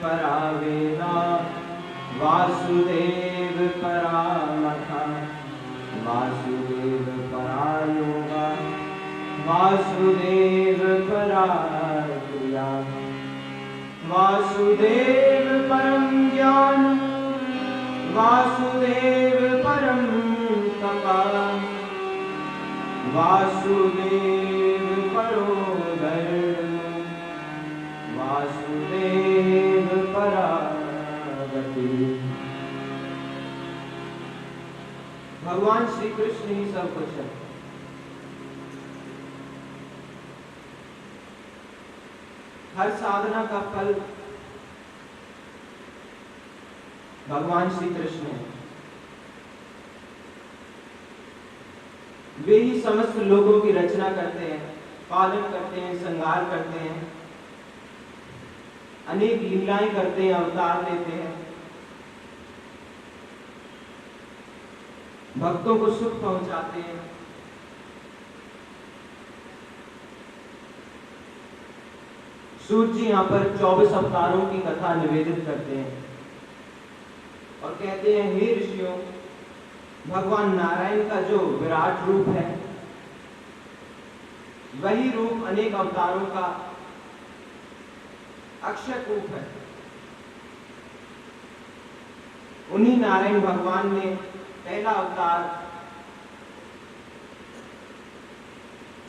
परावेदा वासुदेव परामथा वासुदेव परायोगा वासुदेव पराक्रिया वासुदेव परम ज्ञान वासुदेव परम तपा वासुदेव परो धर्म वासुदेव परागति। भगवान श्री कृष्ण ही सब कुछ है। हर साधना का फल भगवान श्री कृष्ण है। वे ही समस्त लोगों की रचना करते हैं, पालन करते हैं, संहार करते हैं, अनेक लीलाएं करते हैं, अवतार लेते हैं, भक्तों को सुख पहुंचाते हैं। सूर्य जी यहाँ पर 24 अवतारों की कथा निवेदित करते हैं और कहते हैं, हे ऋषियों, भगवान नारायण का जो विराट रूप है वही रूप अनेक अवतारों का अक्षय रूप है। उन्हीं नारायण भगवान ने पहला अवतार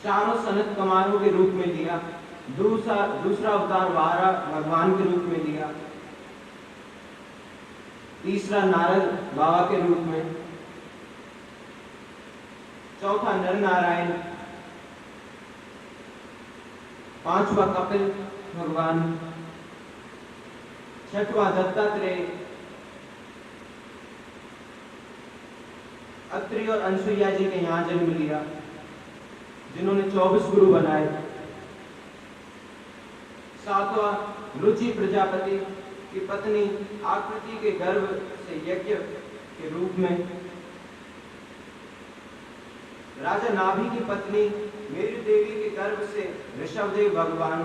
चारों सनत कुमारों के रूप में लिया, दूसरा अवतार वारा भगवान के रूप में लिया, तीसरा नारद बाबा के रूप में, चौथा नर नारायण, पांचवा कपिल भगवान, छठवां दत्तात्रेय, अत्रि और अनसुईया जी के यहाँ जन्म लिया, जिन्होंने 24 गुरु बनाए। सातवां रुचि प्रजापति की पत्नी आकृति के गर्भ से यज्ञ के रूप में, राजा नाभि की पत्नी मेरु देवी के गर्भ से ऋषभदेव भगवान,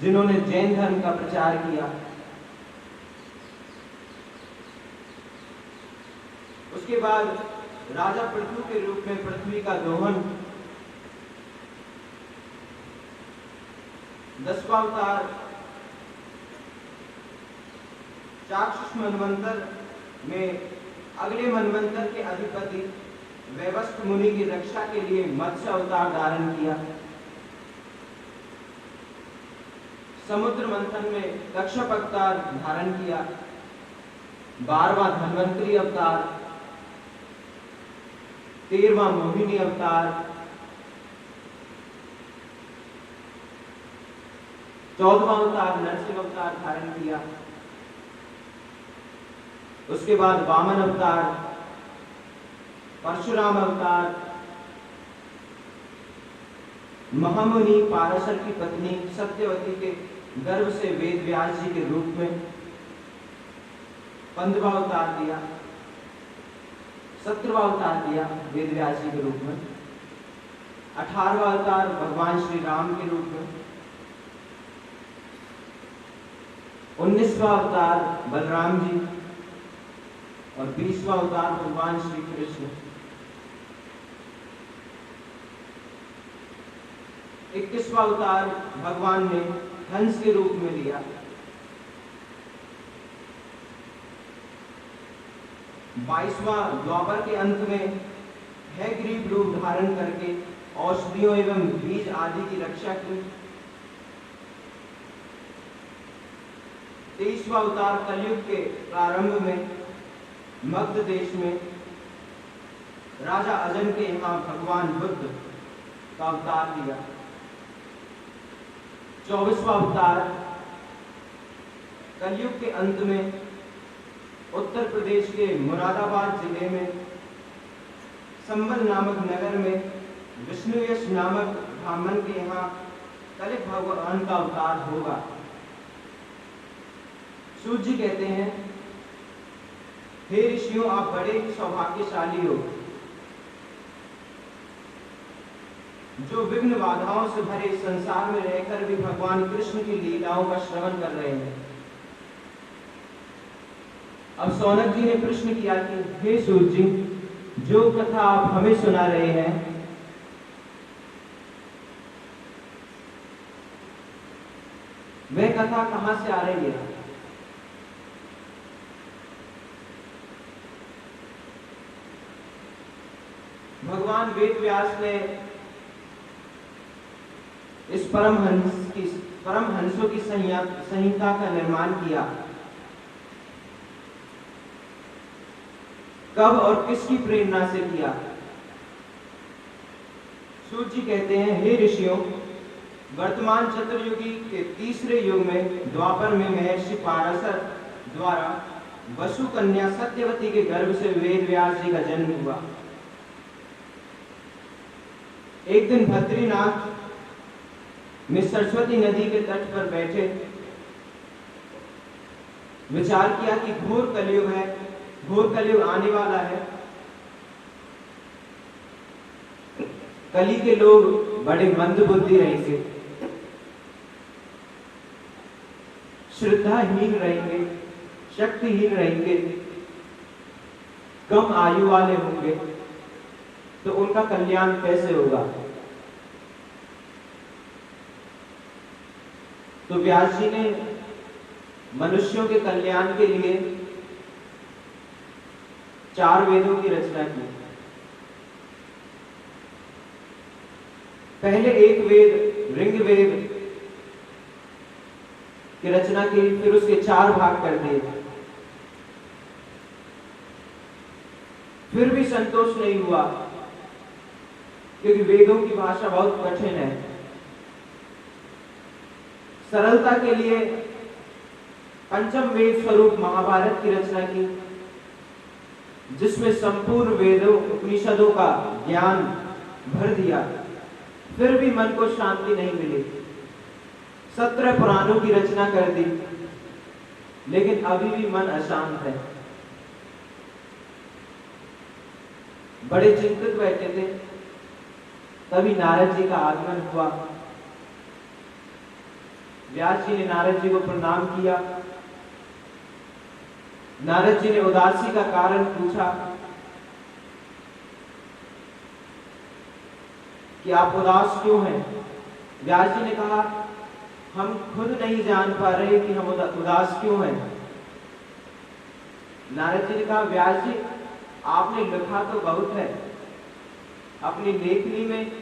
जिन्होंने जैन धर्म का प्रचार किया। उसके बाद राजा पृथु के रूप में पृथ्वी का दोहन। 10वां अवतार चाक्षुष मनवंतर में अगले मनवंतर के अधिपति वैवस्वत मुनि की रक्षा के लिए मत्स्य अवतार धारण किया। समुद्र मंथन में कश्यप अवतार धारण किया। 12वां धन्वंतरी अवतार, 13वां मोहिनी अवतार, 14वां अवतार नरसिंह अवतार धारण किया। उसके बाद वामन अवतार, परशुराम अवतार, महामुनि पाराशर की पत्नी सत्यवती के गर्भ से वेद व्यास जी के रूप में 15वां अवतार दिया। 17वां अवतार दिया वेद व्यास जी के रूप में। 18वां अवतार भगवान श्री राम के रूप में। 19वां अवतार बलराम जी और 20वां अवतार भगवान श्री कृष्ण। 21वां अवतार भगवान ने हंस के रूप में लिया। 22वां द्वापर के अंत में हैग्रीव रूप धारण करके औषधियों एवं बीज आदि की रक्षा की। 23वां अवतार कलयुग के प्रारंभ में मगध देश में राजा अजन के यहाँ भगवान बुद्ध का अवतार लिया। 24वां अवतार कलयुग के अंत में उत्तर प्रदेश के मुरादाबाद जिले में संबल नामक नगर में विष्णुयश नामक ब्राह्मण के यहाँ कलिक भगवान का अवतार होगा। सूत जी कहते हैं, हे ऋषियों, आप बड़े सौभाग्यशाली हो। जो विघ्न बाधाओं से भरे संसार में रहकर भी भगवान कृष्ण की लीलाओं का श्रवण कर रहे हैं। अब सौनक जी ने प्रश्न किया कि हे सूत जी, जो कथा आप हमें सुना रहे हैं वह कथा कहां से आ रही है? भगवान वेद व्यास ने इस परमहंसों की संहिता का निर्माण किया। कब और किसकी प्रेरणा से किया? सूत जी कहते हैं, हे ऋषियों, वर्तमान चतुर्युगी के तीसरे युग में द्वापर में महर्षि पाराशर द्वारा वसु कन्या सत्यवती के गर्भ से वेद व्यास जी का जन्म हुआ। एक दिन बद्रीनाथ में सरस्वती नदी के तट पर बैठे विचार किया कि घोर कलयुग है, घोर कलयुग आने वाला है। कली के लोग बड़े मंदबुद्धि रहेंगे, श्रद्धाहीन रहेंगे, शक्तिहीन रहेंगे, कम आयु वाले होंगे, तो उनका कल्याण कैसे होगा? तो व्यास जी ने मनुष्यों के कल्याण के लिए 4 वेदों की रचना की। पहले एक वेद ऋग्वेद की रचना की, फिर उसके 4 भाग कर दिए। फिर भी संतोष नहीं हुआ, क्योंकि वेदों की भाषा बहुत कठिन है। सरलता के लिए पंचम वेद स्वरूप महाभारत की रचना की, जिसमें संपूर्ण वेदों उपनिषदों का ज्ञान भर दिया। फिर भी मन को शांति नहीं मिली। 17 पुराणों की रचना कर दी, लेकिन अभी भी मन अशांत है। बड़े चिंतित बैठे थे, तभी नारद जी का आगमन हुआ। व्यास जी ने नारद जी को प्रणाम किया। नारद जी ने उदासी का कारण पूछा कि आप उदास क्यों हैं? व्यास जी ने कहा, हम खुद नहीं जान पा रहे कि हम उदास क्यों हैं। नारद जी ने कहा, व्यास जी, आपने लिखा तो बहुत है, अपनी लेखनी में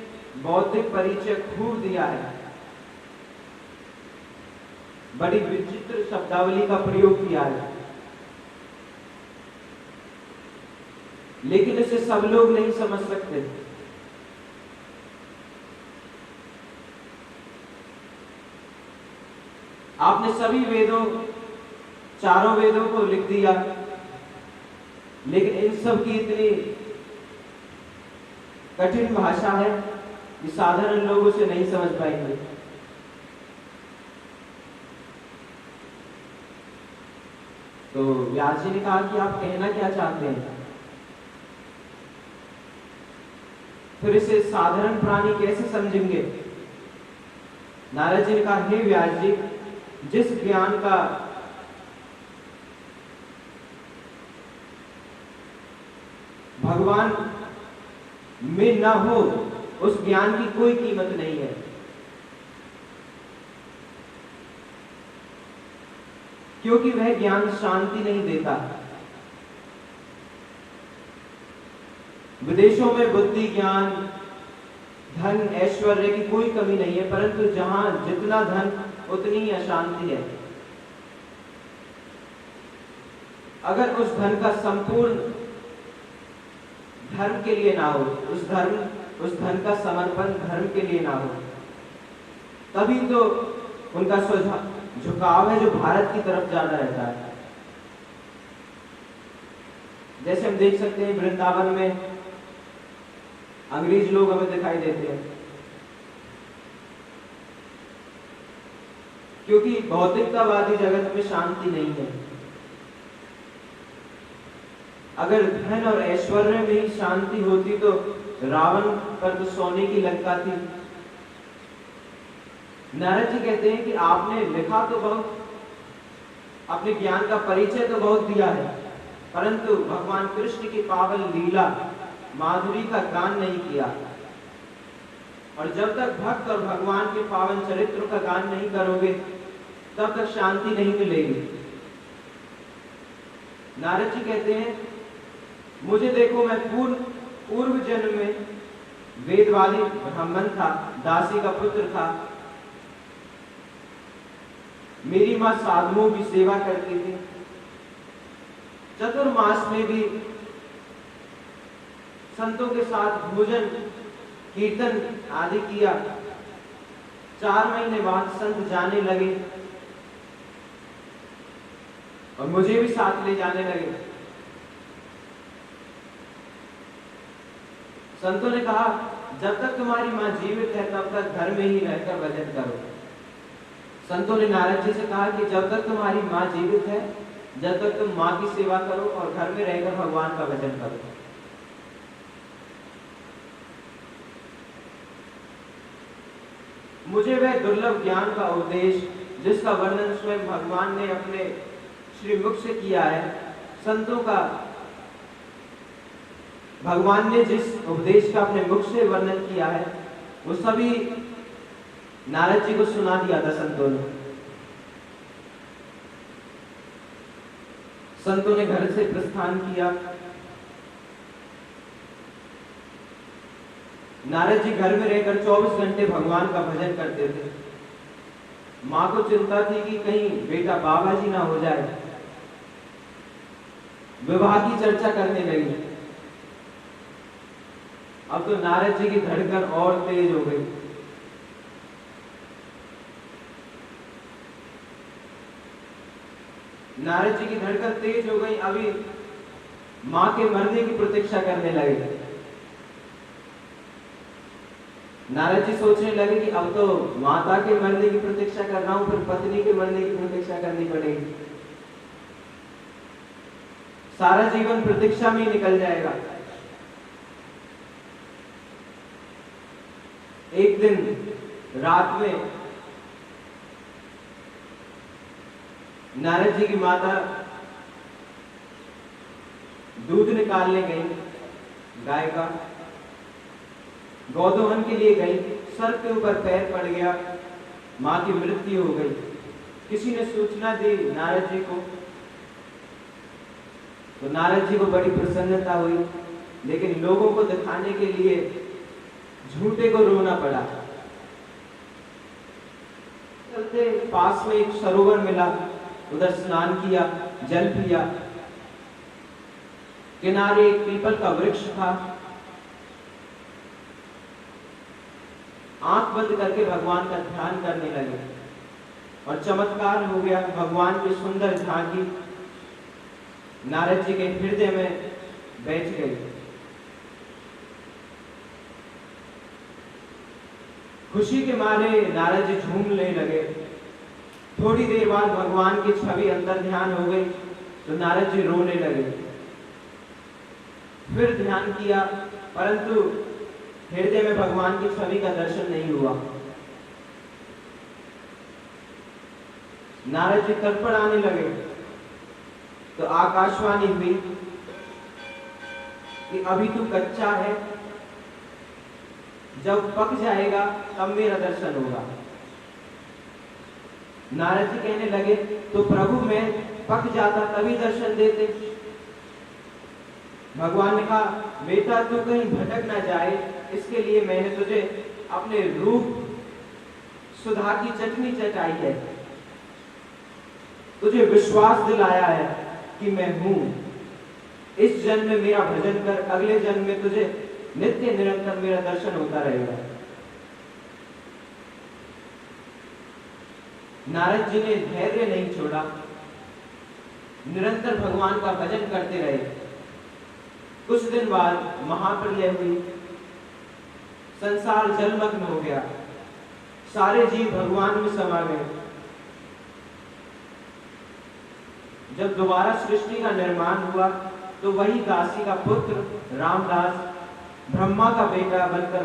बौद्धिक परिचय खूब दिया है, बड़ी विचित्र शब्दावली का प्रयोग किया है, लेकिन इसे सब लोग नहीं समझ सकते। आपने सभी वेदों, 4 वेदों को लिख दिया, लेकिन इन सब की इतनी कठिन भाषा है कि साधारण लोगों से नहीं समझ पाएंगे। तो व्यास जी ने कहा कि आप कहना क्या चाहते हैं? फिर इसे साधारण प्राणी कैसे समझेंगे? नारद जी ने कहा, हे व्यास जी, जिस ज्ञान का भगवान में न हो, उस ज्ञान की कोई कीमत नहीं है। क्योंकि वह ज्ञान शांति नहीं देता। विदेशों में बुद्धि, ज्ञान, धन, ऐश्वर्य की कोई कमी नहीं है, परंतु जहां जितना धन उतनी ही अशांति है। अगर उस धन का संपूर्ण धर्म के लिए ना हो, उस धन का समर्पण धर्म के लिए ना हो, तभी तो उनका झुकाव है जो भारत की तरफ ज्यादा रहता है। जैसे हम देख सकते हैं वृंदावन में अंग्रेज लोग हमें दिखाई देते हैं, क्योंकि भौतिकतावादी जगत में शांति नहीं है। अगर धन और ऐश्वर्य में ही शांति होती तो रावण पर तो सोने की लंका थी। नारद जी कहते हैं कि आपने लिखा तो बहुत, अपने ज्ञान का परिचय तो बहुत दिया है, परंतु भगवान कृष्ण की पावन लीला माधुरी का गान नहीं किया। और जब तक भक्त और भगवान के पावन चरित्र का गान नहीं करोगे, तब तक शांति नहीं मिलेगी। नारद जी कहते हैं, मुझे देखो, मैं पूर्व जन्म में वेदवादी ब्राह्मण था, दासी का पुत्र था। मेरी मां साधुओं की सेवा करती थी। चतुर्मास में भी संतों के साथ भोजन कीर्तन आदि किया। 4 महीने बाद संत जाने लगे और मुझे भी साथ ले जाने लगे। संतों ने कहा, जब तक तुम्हारी मां जीवित है तब तक घर में ही रहकर भजन करो। संतों ने नारद जी से कहा कि जब तक तुम्हारी मां जीवित है, जब तक तुम मां की सेवा करो और घर में रहकर भगवान का भजन करो। मुझे वह दुर्लभ ज्ञान का उपदेश, जिसका वर्णन स्वयं भगवान ने अपने श्रीमुख से किया है, संतों का भगवान ने जिस उपदेश का अपने मुख से वर्णन किया है, वो सभी नारद जी को सुना दिया था संतों ने। संतों ने घर से प्रस्थान किया। नारद जी घर में रहकर 24 घंटे भगवान का भजन करते थे। मां को चिंता थी कि कहीं बेटा बाबा जी ना हो जाए। विवाह की चर्चा करने लगी। अब तो नारद जी की धड़कन और तेज हो गई। नारद जी की धड़कन तेज हो गई। अभी मां के मरने की प्रतीक्षा करने लगे। नारद जी सोचने लगे कि अब तो माता के मरने की प्रतीक्षा कर रहा हूं, फिर पत्नी के मरने की प्रतीक्षा करनी पड़ेगी। सारा जीवन प्रतीक्षा में ही निकल जाएगा। एक दिन रात में नारद जी की माता दूध निकालने गई, गाय का गौदोहन के लिए गई। सर के ऊपर पैर पड़ गया, मां की मृत्यु हो गई। किसी ने सूचना दी नारद जी को, तो नारद जी को बड़ी प्रसन्नता हुई, लेकिन लोगों को दिखाने के लिए झूठे को रोना पड़ा। चलते पास में एक सरोवर मिला, उधर स्नान किया, जल पिया। किनारे एक पीपल का वृक्ष था। आंख बंद करके भगवान का ध्यान करने लगे और चमत्कार हो गया। भगवान की सुंदर झांकी नारद जी के हृदय में बैठ गई। खुशी के मारे नारद जी झूमने लगे। थोड़ी देर बाद भगवान की छवि अंदर ध्यान हो गई तो नारद जी रोने लगे। फिर ध्यान किया, परंतु हृदय में भगवान की छवि का दर्शन नहीं हुआ। नारद जी तड़पड़ाने लगे तो आकाशवाणी हुई कि अभी तू कच्चा है, जब पक जाएगा तब मेरा दर्शन होगा। नारद जी कहने लगे, तो प्रभु मैं पक जाता तभी दर्शन देते। भगवान ने कहा, बेटा तू कहीं भटक ना जाए, इसके लिए मैंने तुझे अपने रूप सुधा की चटनी चटाई है, तुझे विश्वास दिलाया है कि मैं हूं। इस जन्म में मेरा भजन कर, अगले जन्म में तुझे नित्य निरंतर मेरा दर्शन होता रहेगा। नारद जी ने धैर्य नहीं छोड़ा, निरंतर भगवान का भजन करते रहे। कुछ दिन बाद महाप्रलय हुई, संसार जलमग्न हो गया, सारे जीव भगवान में समा गए। जब दोबारा सृष्टि का निर्माण हुआ तो वही दासी का पुत्र रामदास ब्रह्मा का बेटा बनकर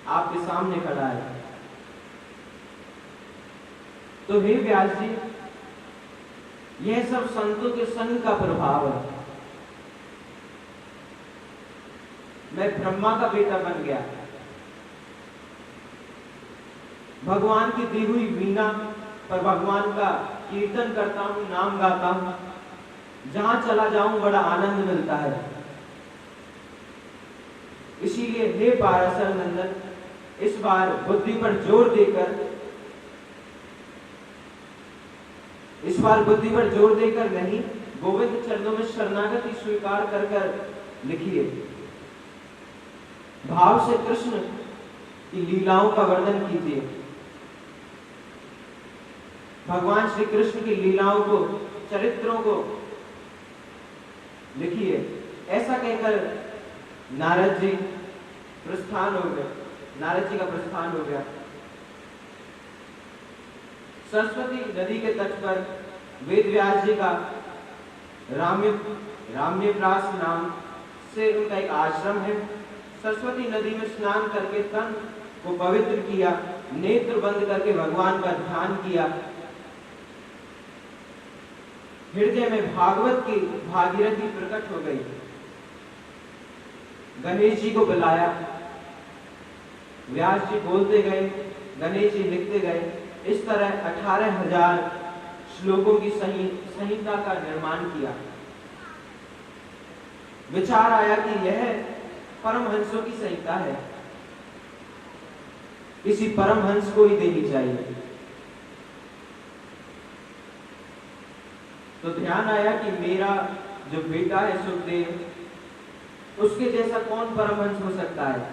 आपके सामने खड़ा है। तो हे व्यास जी, यह सब संतों के संग का प्रभाव है। मैं ब्रह्मा का बेटा बन गया, भगवान की दी हुई वीणा पर भगवान का कीर्तन करता हूं, नाम गाता हूं, जहां चला जाऊं बड़ा आनंद मिलता है। इसीलिए हे पाराशर नंदन, इस बार बुद्धि पर जोर देकर नहीं, गोविंद चरणों में शरणागति स्वीकार कर कर लिखिए। भाव से कृष्ण की लीलाओं का वर्णन कीजिए। भगवान श्री कृष्ण की लीलाओं को, चरित्रों को लिखिए। ऐसा कहकर नारद जी का प्रस्थान हो गया। सरस्वती नदी के तट पर वेद व्यास जी का राम्यप्रास नाम से उनका एक आश्रम है। सरस्वती नदी में स्नान करके तन को पवित्र किया, नेत्र बंद करके भगवान का ध्यान किया, हृदय में भागवत की भागीरथी प्रकट हो गई। गणेश जी को बुलाया, व्यास जी बोलते गए, गणेश जी लिखते गए। इस तरह 18,000 श्लोकों की संहिता का निर्माण किया। विचार आया कि यह परमहंसों की संहिता है, किसी परमहंस को ही देनी चाहिए। तो ध्यान आया कि मेरा जो बेटा है सुखदेव, उसके जैसा कौन परमहंस हो सकता है,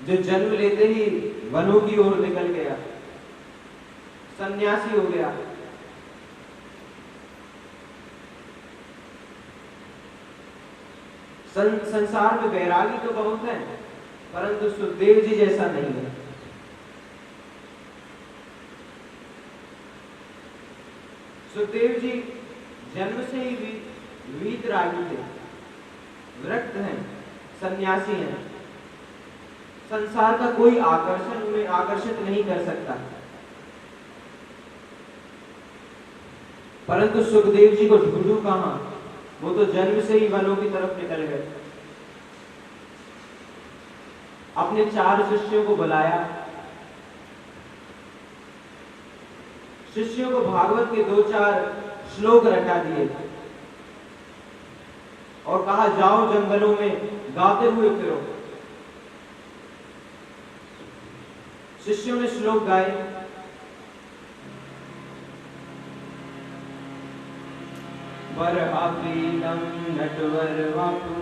जो जन्म लेते ही वनों की ओर निकल गया, सन्यासी हो गया। संसार में वैरागी तो बहुत है, परंतु सुखदेव जी जैसा नहीं है। सुखदेव जी जन्म से ही वीतरागी थे, विरक्त हैं, सन्यासी हैं। संसार का कोई आकर्षण उन्हें आकर्षित नहीं कर सकता। परंतु सुखदेव जी को ढूंढू कहां, वो तो जन्म से ही वनों की तरफ निकल गए। अपने 4 शिष्यों को बुलाया, शिष्यों को भागवत के 2-4 श्लोक रटा दिए और कहा, जाओ जंगलों में गाते हुए फिरो। शिष्यों ने श्लोक गाए। वरहापीलम नटवर वापु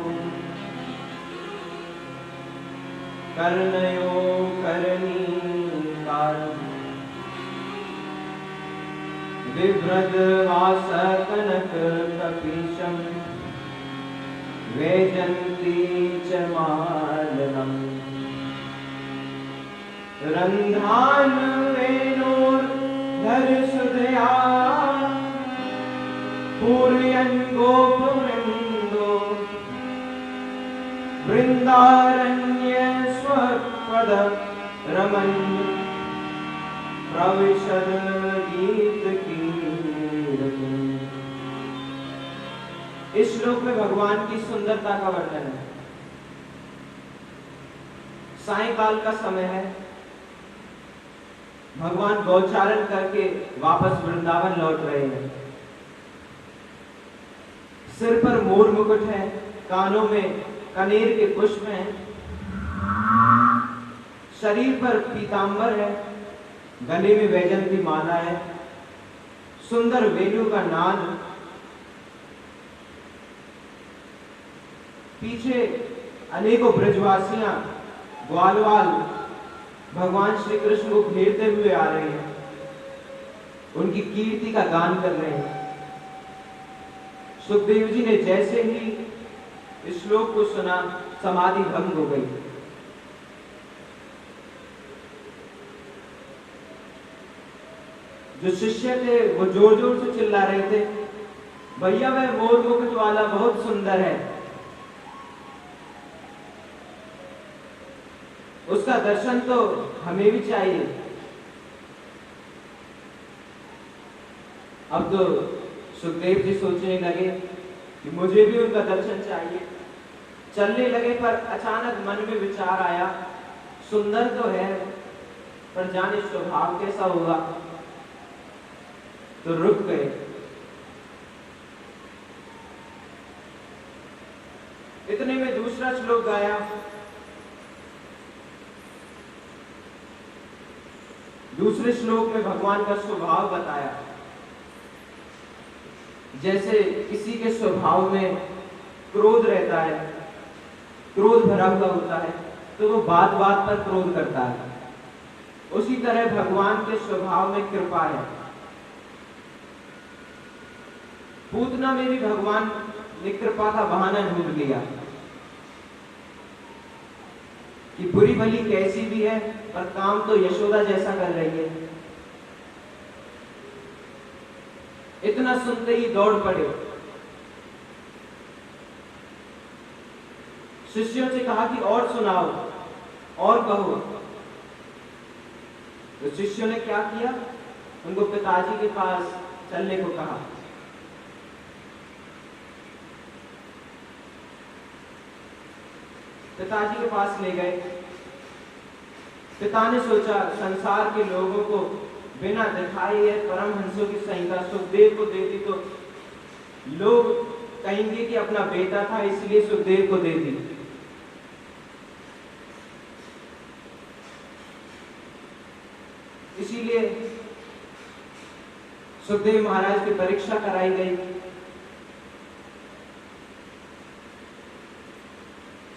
कर्णयो कर्णीकारम् बिभ्रद वास कनक कपीशम वेजंती च मालनम् रंधान वेणोर धर सुदया पूर्यन गोपवृंदो वृंदारण्य स्वपद रमन प्रविशद गीत कीर्तन। इस श्लोक में भगवान की सुंदरता का वर्णन है। सायंकाल का समय है, भगवान गौचारण करके वापस वृंदावन लौट रहे हैं। सिर पर मोर मुकुट है, कानों में कनेर के पुष्प हैं, शरीर पर पीतांबर है, गले में वैजंती माला है, सुंदर वेणु का नाद, पीछे अनेकों ब्रजवासियां ग्वालवाल भगवान श्री कृष्ण को घेरते हुए आ रहे हैं, उनकी कीर्ति का गान कर रहे हैं। सुखदेव जी ने जैसे ही इस श्लोक को सुना, समाधि भंग हो गई। जो शिष्य थे वो जोर जोर से चिल्ला रहे थे, भैया वह मोर मुकुट वाला बहुत सुंदर है, उसका दर्शन तो हमें भी चाहिए। अब तो सुखदेव जी सोचने लगे कि मुझे भी उनका दर्शन चाहिए। चलने लगे पर अचानक मन में विचार आया, सुंदर तो है पर जाने स्वभाव कैसा होगा, तो रुक गए। इतने में दूसरा श्लोक गाया। दूसरे श्लोक में भगवान का स्वभाव बताया। जैसे किसी के स्वभाव में क्रोध रहता है, क्रोध भरा हुआ होता है, तो वो बात बात पर क्रोध करता है। उसी तरह भगवान के स्वभाव में कृपा है। पूतना में भी भगवान ने कृपा का बहाना ढूंढ लिया कि बुरी भली कैसी भी है पर काम तो यशोदा जैसा कर रही है। इतना सुनते ही दौड़ पड़े। शिष्यों से कहा कि और सुनाओ, और कहो। तो शिष्यों ने क्या किया, उनको पिताजी के पास चलने को कहा। पिताजी के पास ले गए। पिता ने सोचा संसार के लोगों को बिना दिखाए यह परमहंसों की संहिता सुखदेव को दे दी तो लोग कहेंगे कि अपना बेटा था इसलिए सुखदेव को दे दी। इसीलिए सुखदेव महाराज की परीक्षा कराई गई।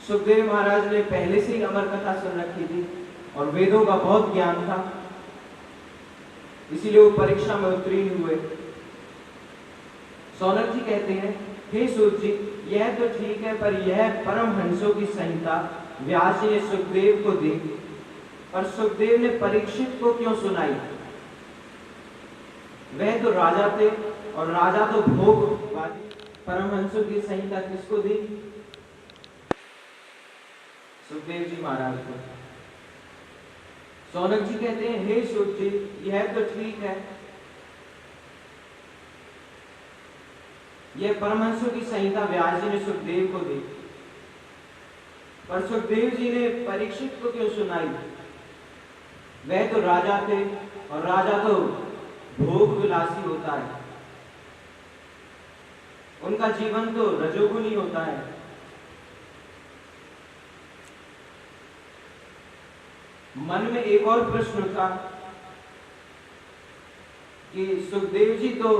सुखदेव महाराज ने पहले से ही अमर कथा सुन रखी थी और वेदों का बहुत ज्ञान था, इसीलिए वो परीक्षा में उत्तीर्ण हुए। सौनक जी कहते हैं, हे सूत जी, यह तो ठीक है पर यह परमहंसों की संहिता व्यास जी ने सुखदेव को दी, पर सुखदेव ने परीक्षित को क्यों सुनाई? वह तो राजा थे और राजा तो भोगवादी। परमहंसों की संहिता किसको दी? सुखदेव जी महाराज को। सौनक जी कहते हैं, हे सूत जी, यह तो ठीक है, यह परमहंसों की संहिता व्यास जी ने सुखदेव को दी, पर सुखदेव जी ने परीक्षित को क्यों सुनाई? वह तो राजा थे और राजा तो भोग विलासी होता है, उनका जीवन तो रजोगुनी होता है। मन में एक और प्रश्न उठा कि सुखदेव जी तो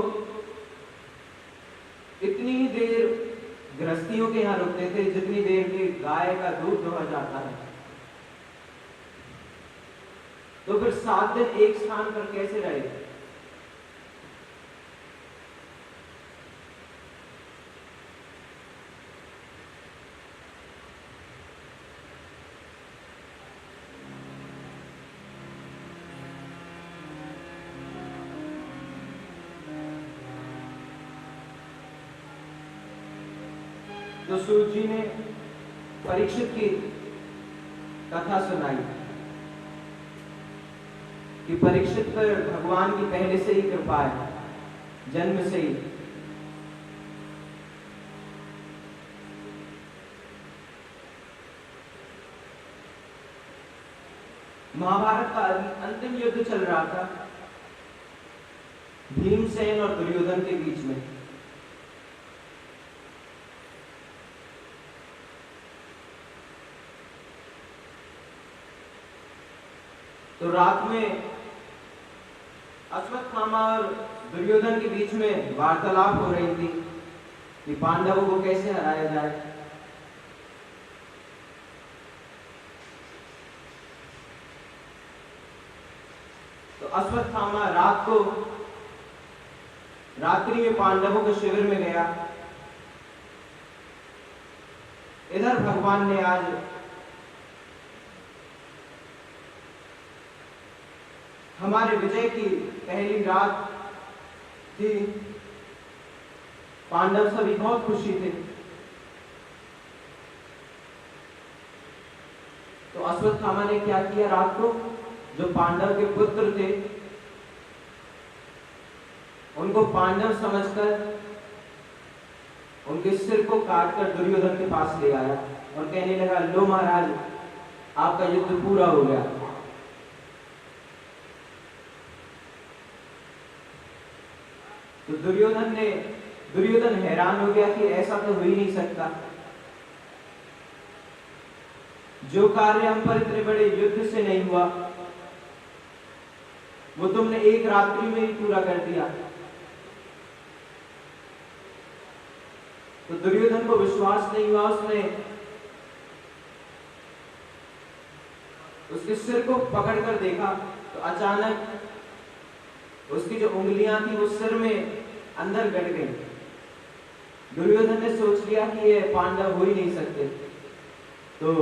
इतनी ही देर गृहस्थियों के यहाँ रुकते थे जितनी देर में गाय का दूध दोहा जाता है, तो फिर 7 दिन एक स्थान पर कैसे रहे? तो सूत जी ने परीक्षित की कथा सुनाई कि परीक्षित पर भगवान की पहले से ही कृपा है, जन्म से ही। महाभारत का अंतिम युद्ध चल रहा था भीमसेन और दुर्योधन के बीच में। तो रात में अश्वत्थामा और दुर्योधन के बीच में वार्तालाप हो रही थी कि पांडवों को कैसे हराया जाए। तो अश्वत्थामा रात को रात्रि में पांडवों के शिविर में गया। इधर भगवान ने आज हमारे विजय की पहली रात थी, पांडव सभी बहुत खुशी थे। तो अश्वत्थामा ने क्या किया, रात को जो पांडव के पुत्र थे उनको पांडव समझकर उनके सिर को काटकर दुर्योधन के पास ले आया और कहने लगा, लो महाराज, आपका युद्ध पूरा हो गया। तो दुर्योधन हैरान हो गया कि ऐसा तो हो ही नहीं सकता। जो कार्य हम पर इतने बड़े युद्ध से नहीं हुआ वो तुमने एक रात्रि में ही पूरा कर दिया। तो दुर्योधन को विश्वास नहीं हुआ। उसने उसके सिर को पकड़कर देखा तो अचानक उसकी जो उंगलियां थी वो सिर में अंदर गड़ गई। दुर्योधन ने सोच लिया कि ये पांडव हो ही नहीं सकते। तो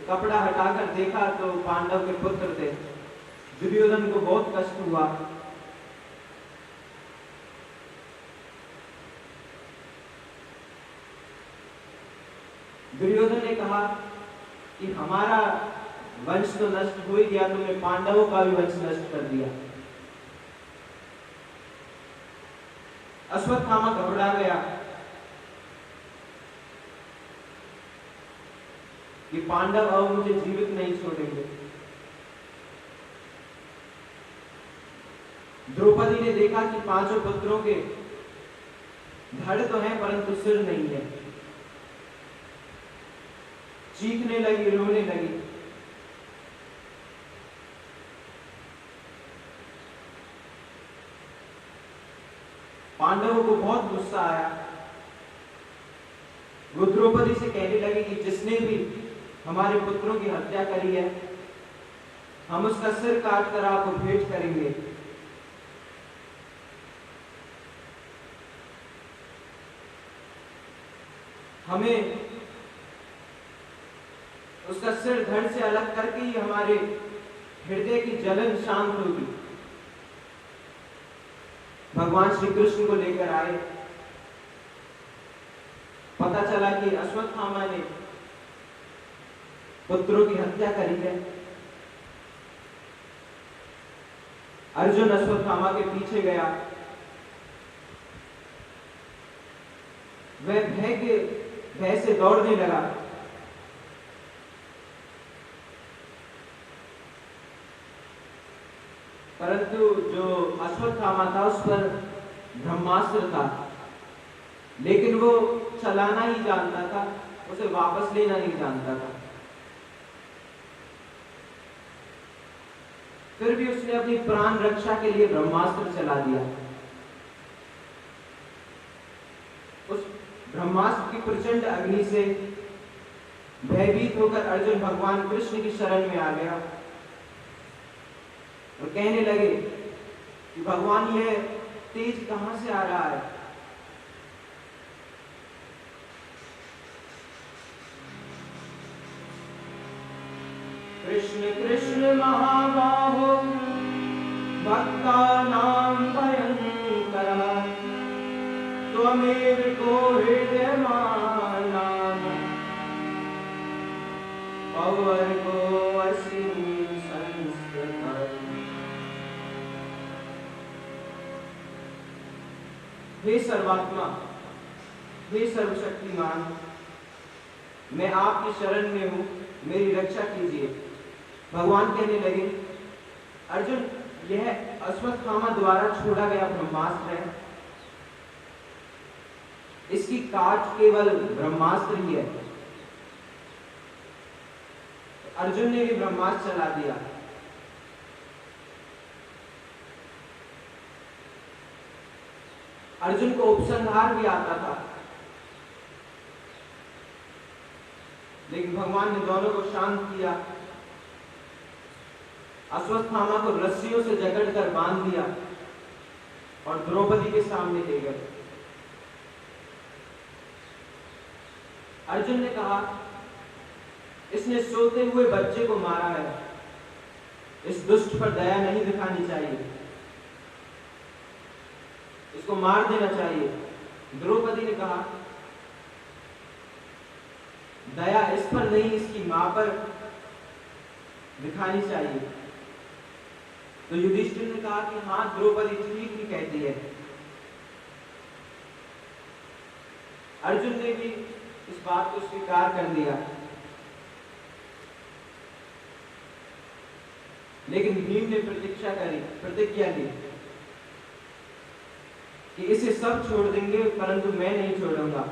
कपड़ा हटाकर देखा तो पांडव के पुत्र थे। दुर्योधन को बहुत कष्ट हुआ। दुर्योधन ने कहा कि हमारा वंश तो नष्ट हो ही गया, तुमने पांडवों का भी वंश नष्ट कर दिया। अश्वत्थामा घबरा गया कि पांडव अब मुझे जीवित नहीं छोड़ेंगे। द्रौपदी ने देखा कि पांचों पुत्रों के धड़ तो हैं परंतु सिर नहीं है। चीखने लगी, रोने लगी। पांडवों को बहुत गुस्सा आया। वो द्रौपदी से कहने लगे कि जिसने भी हमारे पुत्रों की हत्या करी है हम उसका सिर काटकर आपको भेंट करेंगे। हमें उसका सिर धड़ से अलग करके ही हमारे हृदय की जलन शांत होगी। भगवान श्री कृष्ण को लेकर आए। पता चला कि अश्वत्थामा ने पुत्रों की हत्या करी है। अर्जुन अश्वत्थामा के पीछे गया। वह भय से दौड़ने लगा। परंतु जो अश्वत्थामा था उस पर ब्रह्मास्त्र था, लेकिन वो चलाना ही जानता था, उसे वापस लेना नहीं जानता था। फिर भी उसने अपनी प्राण रक्षा के लिए ब्रह्मास्त्र चला दिया। उस ब्रह्मास्त्र की प्रचंड अग्नि से भयभीत होकर अर्जुन भगवान कृष्ण की शरण में आ गया और कहने लगे कि भगवान यह तेज कहां से आ रहा है। कृष्ण कृष्ण महाबाहो भक्तानां भयंकरः त्वमेव को हृदयमानानां पवर्गो असि संस्कृतः। हे सर्वात्मा, हे सर्वशक्तिमान, मैं आपकी शरण में हूं, मेरी रक्षा कीजिए। भगवान कहने लगे, अर्जुन, यह अश्वत्थामा द्वारा छोड़ा गया ब्रह्मास्त्र है। इसकी काट केवल ब्रह्मास्त्र ही है। अर्जुन ने भी ब्रह्मास्त्र चला दिया। अर्जुन को उपसंहार भी आता था, लेकिन भगवान ने दोनों को शांत किया। अश्वत्थामा को रस्सियों से जकड़कर बांध दिया और द्रौपदी के सामने ले गए। अर्जुन ने कहा, इसने सोते हुए बच्चे को मारा है, इस दुष्ट पर दया नहीं दिखानी चाहिए, इसको मार देना चाहिए। द्रौपदी ने कहा, दया इस पर नहीं, इसकी मां पर दिखानी चाहिए। तो युधिष्ठिर ने कहा कि हाँ, द्रौपदी ठीक ही कहती है। अर्जुन ने भी इस बात को स्वीकार कर दिया, लेकिन भीम ने प्रतिज्ञा ली कि इसे सब छोड़ देंगे, परंतु मैं नहीं छोड़ूंगा।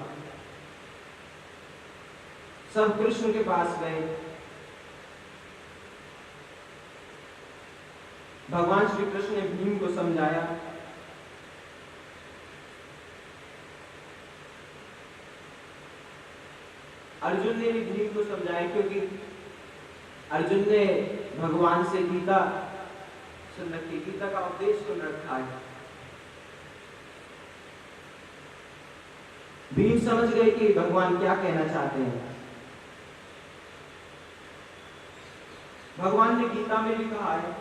सब कृष्ण के पास गए। भगवान श्री कृष्ण ने भीम को समझाया। अर्जुन ने भी भीम को समझाया, क्योंकि अर्जुन ने भगवान से गीता सुन रखी, गीता का उपदेश सुन रखा है। भीम समझ गए कि भगवान क्या कहना चाहते हैं। भगवान ने गीता में भी कहा है,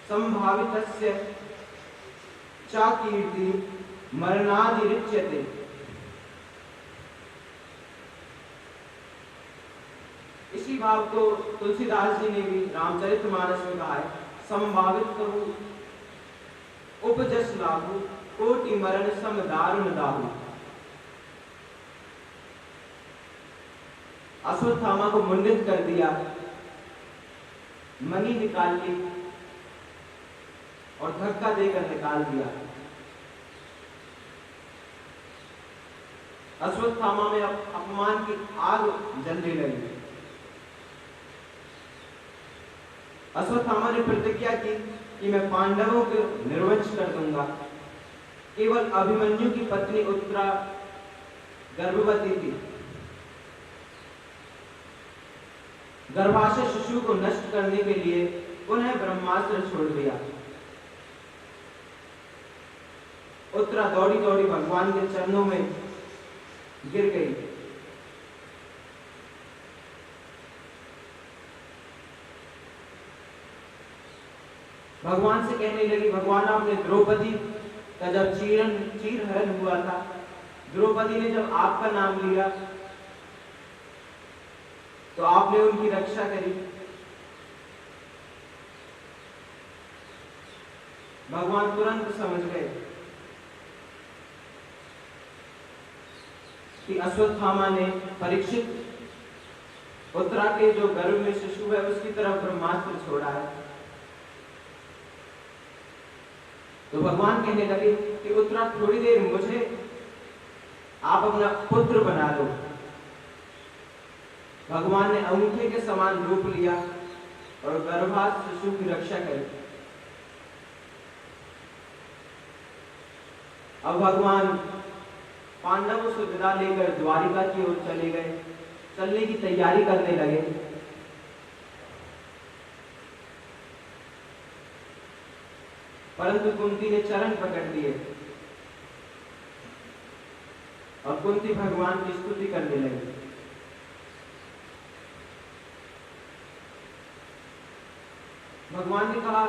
संभावितस्य च कीर्ति मरणादिरिच्यते। इसी भाव को तुलसीदास जी ने भी रामचरितमानस में कहा है, संभावित कहू उपजस लागू कोटि मरण सम दारुण दाहू। अश्वत्थामा को मुंडित कर दिया, मणि निकाल ली और धक्का देकर निकाल दिया। अश्वत्थामा में अपमान की आग जलने लगी। अश्वत्थामा ने प्रतिज्ञा की कि मैं पांडवों को निर्वंश कर दूंगा। केवल अभिमन्यु की पत्नी उत्तरा गर्भवती थी। गर्भाशय शिशु को नष्ट करने के लिए उन्हें ब्रह्मास्त्र छोड़ दिया। उत्तरा दौड़ी दौड़ी भगवान के चरणों में गिर गई। भगवान से कहने लगी, भगवान आपने द्रौपदी का जब चीरहरण हुआ था, द्रौपदी ने जब आपका नाम लिया तो आपने उनकी रक्षा करी। भगवान तुरंत समझ गए कि अश्वत्थामा ने परीक्षित उत्तरा के जो गर्भ में शिशु है उसकी तरफ ब्रह्मास्त्र छोड़ा है। तो भगवान कहने लगे कि उत्तरा थोड़ी देर मुझे आप अपना पुत्र बना लो। भगवान ने अंगूठे के समान रूप लिया और गर्भस्थ शिशु की रक्षा करी। अब भगवान पांडवों से विदा लेकर द्वारिका की ओर चले गए, चलने की तैयारी करने लगे। परंतु कुंती ने चरण पकड़ दिए और कुंती भगवान की स्तुति करने लगी। भगवान ने कहा,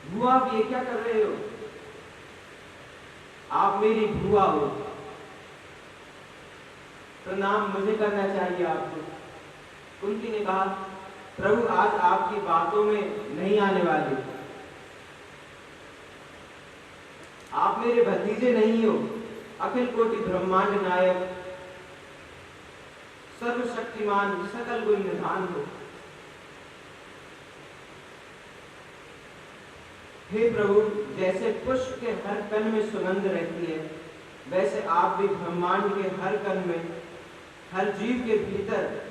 बुआ आप ये क्या कर रहे हो? आप मेरी बुआ हो, प्रणाम मुझे करना चाहिए आपको। कुंती ने कहा, प्रभु आज आपकी बातों में नहीं आने वाली। आप मेरे भतीजे नहीं हो, अखिल कोटि ब्रह्मांड नायक, सर्वशक्तिमान, सकल गुण निधान हो। हे प्रभु, जैसे पुष्प के हर कण में सुगंध रहती है, वैसे आप भी ब्रह्मांड के हर कण में, हर जीव के भीतर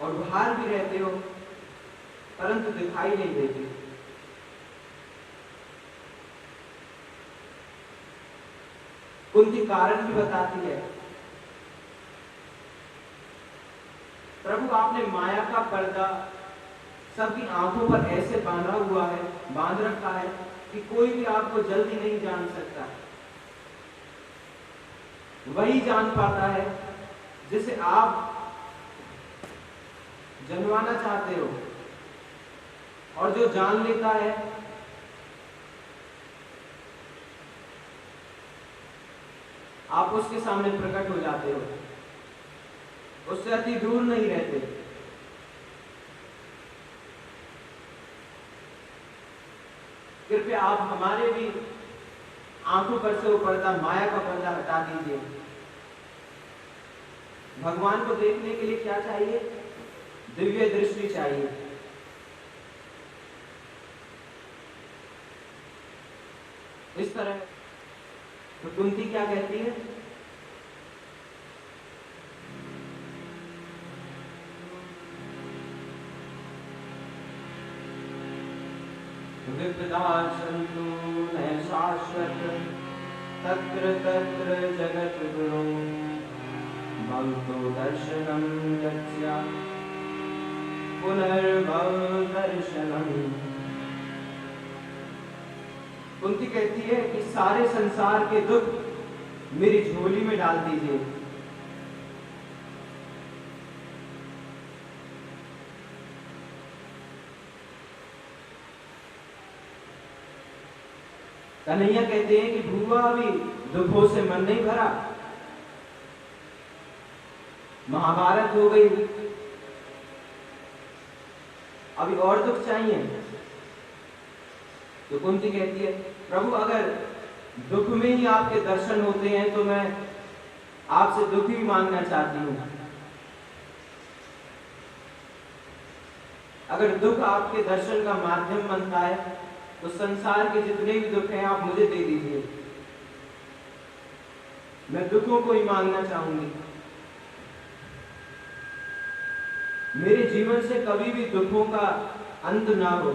और बाहर भी रहते हो, परंतु दिखाई नहीं देते। कुंती कारण भी बताती है, प्रभु आपने माया का पर्दा सबकी आंखों पर ऐसे बांध रखा है कि कोई भी आपको जल्दी नहीं जान सकता। वही जान पाता है जिसे आप जनवाना चाहते हो, और जो जान लेता है आप उसके सामने प्रकट हो जाते हो। उससे अति दूर नहीं रहते। कृपया आप हमारे भी आंखों पर से वो पर्दा, माया का पर्दा हटा दीजिए। भगवान को देखने के लिए क्या चाहिए? दिव्य दृष्टि चाहिए। इस तरह तो कुंती क्या कहती है? विपदा सन्तु न शाश्वत तत्र तत्र जगत गुरु भवतो दर्शनं यस्य पुनर्भव दर्शनम। कुंती कहती है कि सारे संसार के दुख मेरी झोली में डाल दीजिए। कन्हैया कहते हैं कि भूआ अभी दुखों से मन नहीं भरा, महाभारत हो गई, अभी और दुख चाहिए। तो कुंती कहती है प्रभु अगर दुख में ही आपके दर्शन होते हैं तो मैं आपसे दुखी मांगना चाहती हूं। अगर दुख आपके दर्शन का माध्यम बनता है तो संसार के जितने भी दुख हैं आप मुझे दे दीजिए, मैं दुखों को ही मांगना चाहूंगी। मेरे जीवन से कभी भी दुखों का अंत ना हो।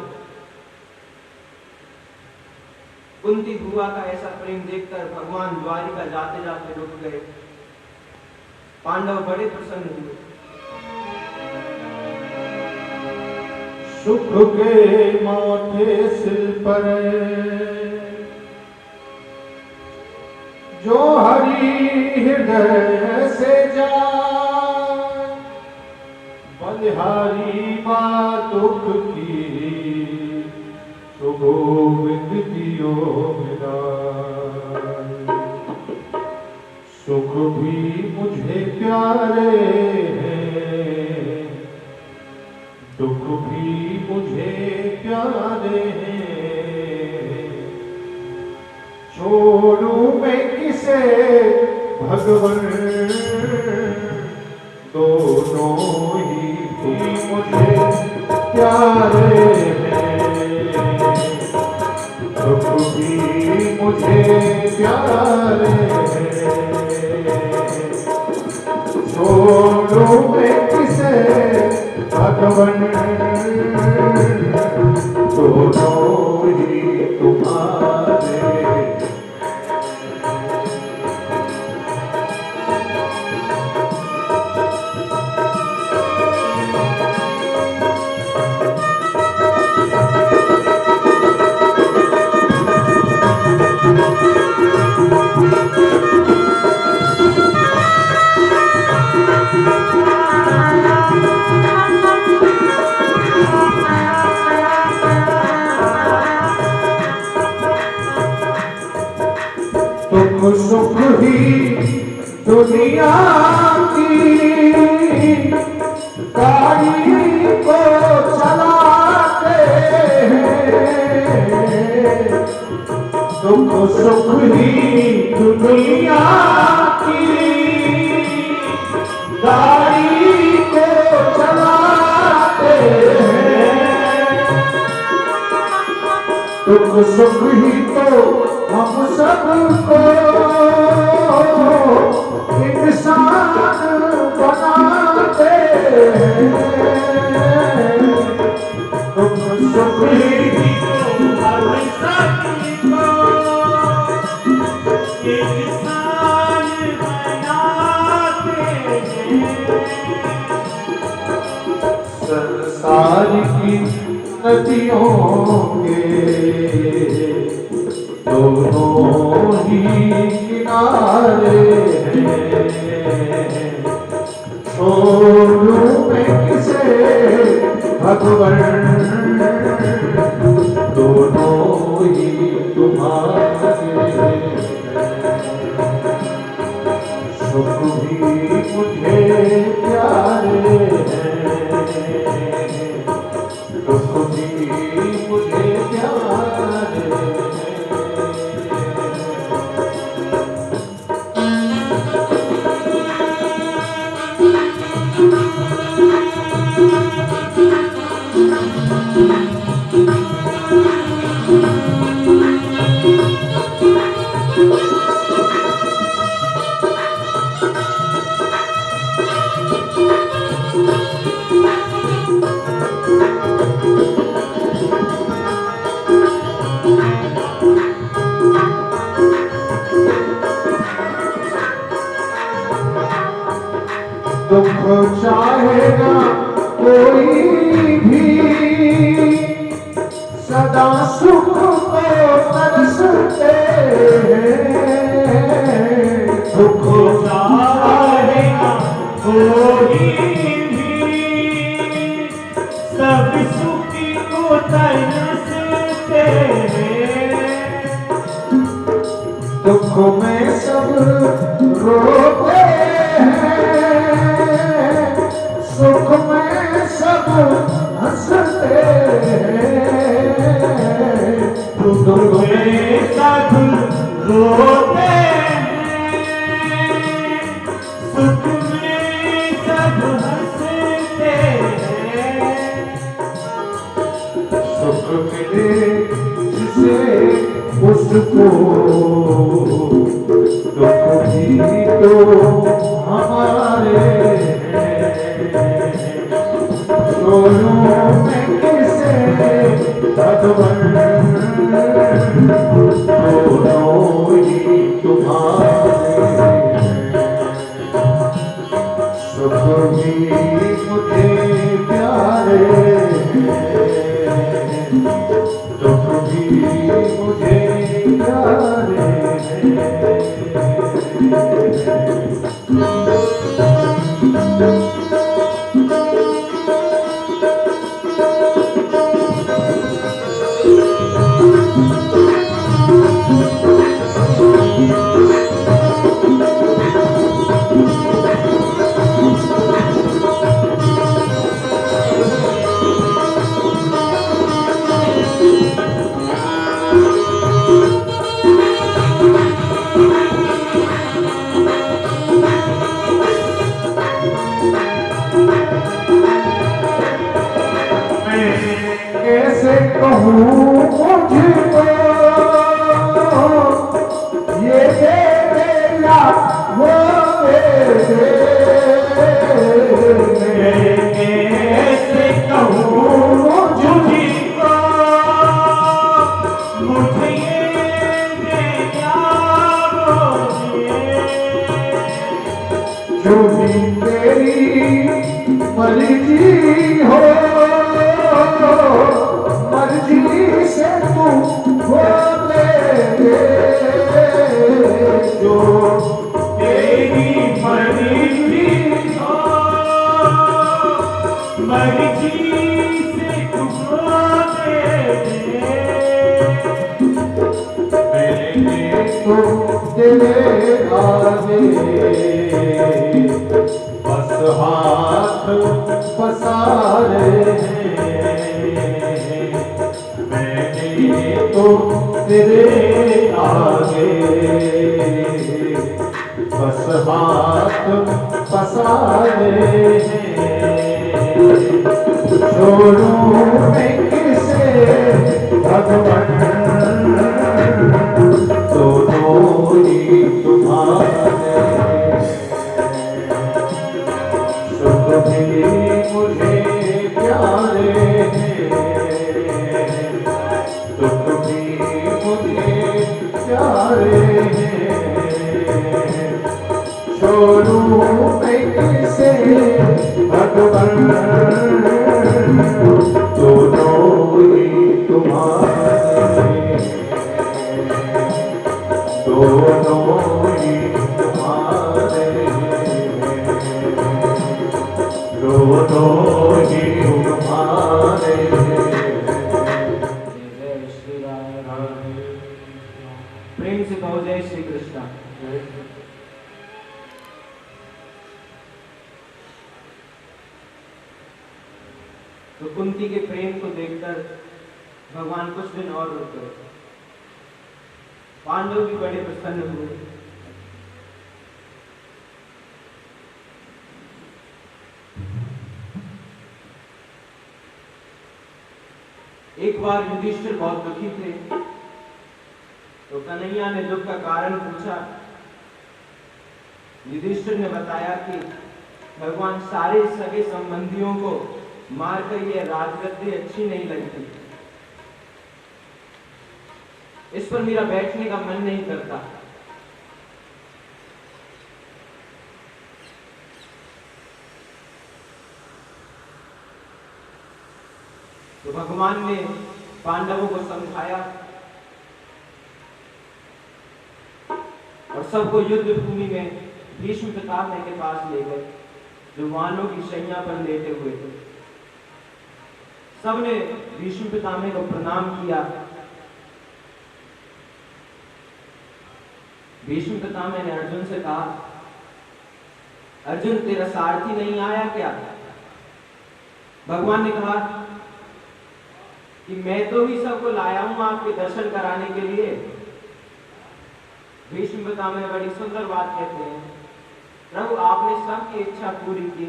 कुंती बुआ का ऐसा प्रेम देखकर भगवान द्वारिका जाते जाते रुक गए। पांडव बड़े प्रसन्न हुए। सुख के माथे सिल पर जो हरि हृदय से जाए, बलिहारी माँ दुख की तो गोविंद दियो मिलाए। सुख भी मुझे प्यारे हैं, दुख भी मुझे प्यारे हैं। छोड़ूं मैं किसे भगवन, दोनों ही मुझे प्यारे हैं। दुख भी मुझे प्यारे हैं। छोड़ूं मैं किसे भगवन, दोनों ही तुम्हारे। सुख ही दुनिया की गाड़ी को चलाते हैं। दुख सुख ही दुनिया की गाड़ी को चलाते हैं। दुख सुख ही तो हम सबको इंसान बनाते हैं। दुख सुख ही हम सबको इंसान बनाते हैं। संसार की नदियों के दोनों ही किनारे हैं। छोड़ूं मैं किसे भगवन, दोनों ही तुम्हारे। सुख भी मुझे प्यारे दुख भी मुझे प्यारे दुख चाहेगा कोई भी सदा सुख को तरसते हैं दुख चाहेगा कोई भी सब सुखी को तरसते हैं दुख में सब रोते सुख में सब हंसते दुख में सब रोते हैं सुख में सब हंसते हैं सुख मिले जिसे उसको दुख भी तो हमारे दोनों में किसे भगवान दोनों ही तुम्हारे सुख भी मुझे प्यारे दुख भी मुझे प्यारे कैसे कहूँ मुझको ये मेरा वो मेरे कैसे कहूँ मुझको मुझे ये जो भी तेरी मर्जी हो मर्जी से तू बोले जो तेरी मर्जी हो मर्जी से तू बोले मैंने तो तेरे आगे बस हाथ पसारे मैंने तो तेरे आगे बस हाथ पसारे छोड़ूं मैं किसे भगवान दोनों ही तुम्हारे सुख भी मुझे प्यारे दुख भी मुझे प्यारे छोड़ूं मैं किसे भगवान पत्नी के प्रेम को देखकर भगवान कुछ दिन और रुक गए। पांडव भी बड़े प्रसन्न हुए। एक बार युधिष्ठिर बहुत दुखी थे, तो कन्हैया ने दुख का कारण पूछा। युधिष्ठिर ने बताया कि भगवान सारे सगे संबंधियों को मारकर ये राजगद्दी अच्छी नहीं लगती, इस पर मेरा बैठने का मन नहीं करता। तो भगवान ने पांडवों को समझाया और सबको युद्ध भूमि में भीष्म पितामह के पास ले गए, जो वानों की शैया पर लेटे हुए थे। सबने भीष्म पितामह को प्रणाम किया। भीष्म पितामह ने अर्जुन से कहा, अर्जुन तेरा सारथी नहीं आया क्या? भगवान ने कहा कि मैं तो ही सबको लाया हूं आपके दर्शन कराने के लिए। भीष्म पितामह बड़ी सुंदर बात कहते हैं, प्रभु आपने सबकी इच्छा पूरी की,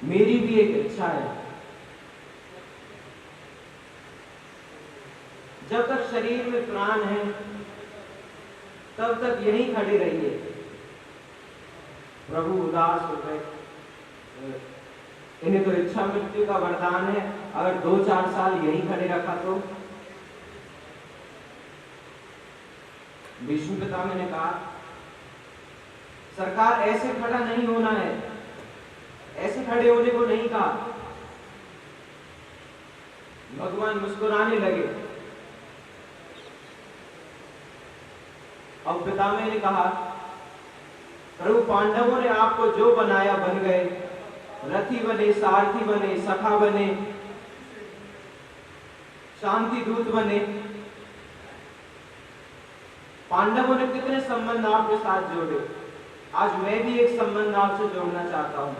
मेरी भी एक इच्छा है। जब तक शरीर में प्राण है तब तक यहीं खड़े रहिए। प्रभु उदास हो गए, इन्हें तो इच्छा मृत्यु का वरदान है, अगर 2-4 साल यहीं खड़े रखा तो। भीष्म पितामह ने कहा, सरकार ऐसे खड़ा नहीं होना है, ऐसे खड़े होने को नहीं कहा। भगवान मुस्कुराने लगे और पितामह ने कहा, प्रभु पांडवों ने आपको जो बनाया बन गए, रथी बने, सारथी बने, सखा बने, शांति दूत बने। पांडवों ने कितने संबंध आपके साथ जोड़े, आज मैं भी एक संबंध आपसे जोड़ना चाहता हूं।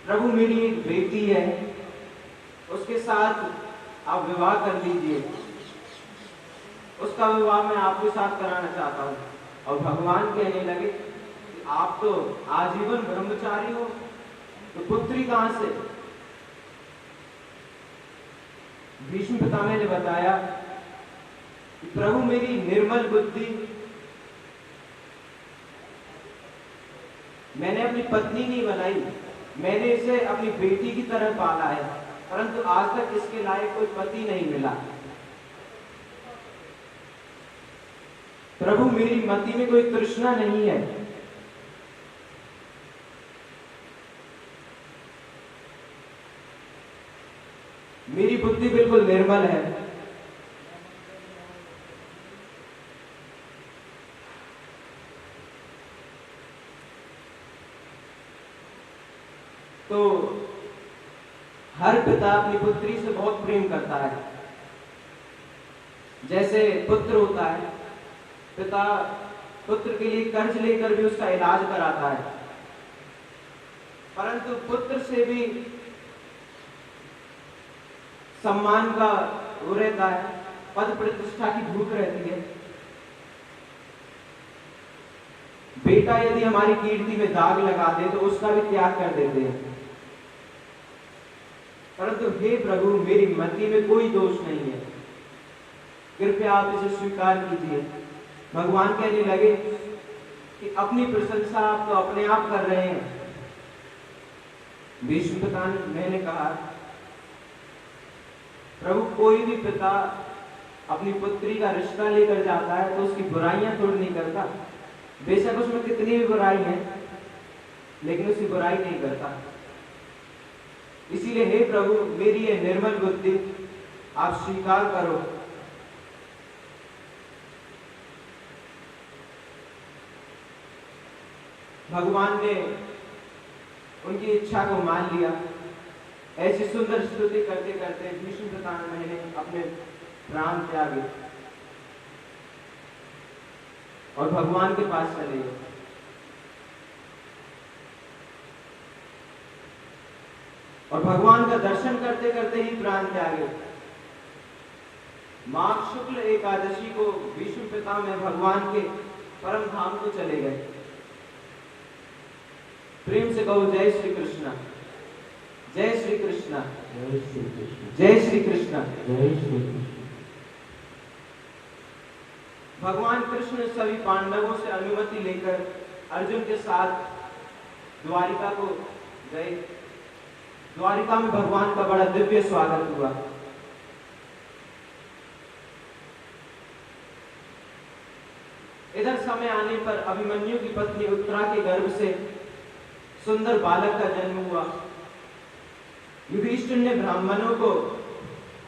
प्रभु मेरी एक बेटी है, उसके साथ आप विवाह कर लीजिए, उसका विवाह मैं आपके साथ कराना चाहता हूं। और भगवान कहने लगे कि आप तो आजीवन ब्रह्मचारी हो, तो पुत्री कहां से? भीष्म पितामह ने बताया कि प्रभु मेरी निर्मल बुद्धि, मैंने अपनी पत्नी नहीं बनाई, मैंने इसे अपनी बेटी की तरह पाला है, परंतु आज तक इसके लायक कोई पति नहीं मिला। प्रभु मेरी मति में कोई तृष्णा नहीं है। मेरी बुद्धि बिल्कुल निर्मल है। तो हर पिता अपनी पुत्री से बहुत प्रेम करता है। जैसे पुत्र होता है, पिता पुत्र के लिए कर्ज लेकर भी उसका इलाज कराता है, परंतु पुत्र से भी सम्मान का वो रहता है, पद प्रतिष्ठा की भूख रहती है। बेटा यदि हमारी कीर्ति में दाग लगा दे तो उसका भी त्याग कर देते हैं। परंतु हे प्रभु मेरी मति में कोई दोष नहीं है, कृपया आप इसे स्वीकार कीजिए। भगवान कहने लगे कि अपनी प्रशंसा आप तो अपने आप कर रहे हैं। भीष्म पितामह ने कहा, प्रभु कोई भी पिता अपनी पुत्री का रिश्ता लेकर जाता है तो उसकी बुराइयां थोड़ी नहीं करता, बेशक उसमें कितनी भी बुराई है लेकिन उसकी बुराई नहीं करता। इसीलिए हे प्रभु मेरी ये निर्मल बुद्धि आप स्वीकार करो। भगवान ने उनकी इच्छा को मान लिया। ऐसी सुंदर स्तुति करते करते भीष्म पितामह ने अपने प्राण त्यागे और भगवान के पास चले गए। और भगवान का दर्शन करते करते ही प्राण त्यागे। माघ शुक्ल एकादशी को विष्णु पिता में भगवान के परम धाम को चले गए। प्रेम से कहो जय श्री कृष्ण, जय श्री कृष्ण, जय श्री कृष्ण, जय श्री कृष्ण। जय श्री कृष्ण। भगवान कृष्ण सभी पांडवों से अनुमति लेकर अर्जुन के साथ द्वारिका को गए। द्वारिका में भगवान का बड़ा दिव्य स्वागत हुआ। इधर समय आने पर अभिमन्यु की पत्नी उत्तरा के गर्भ से सुंदर बालक का जन्म हुआ। युधिष्ठिर ने ब्राह्मणों को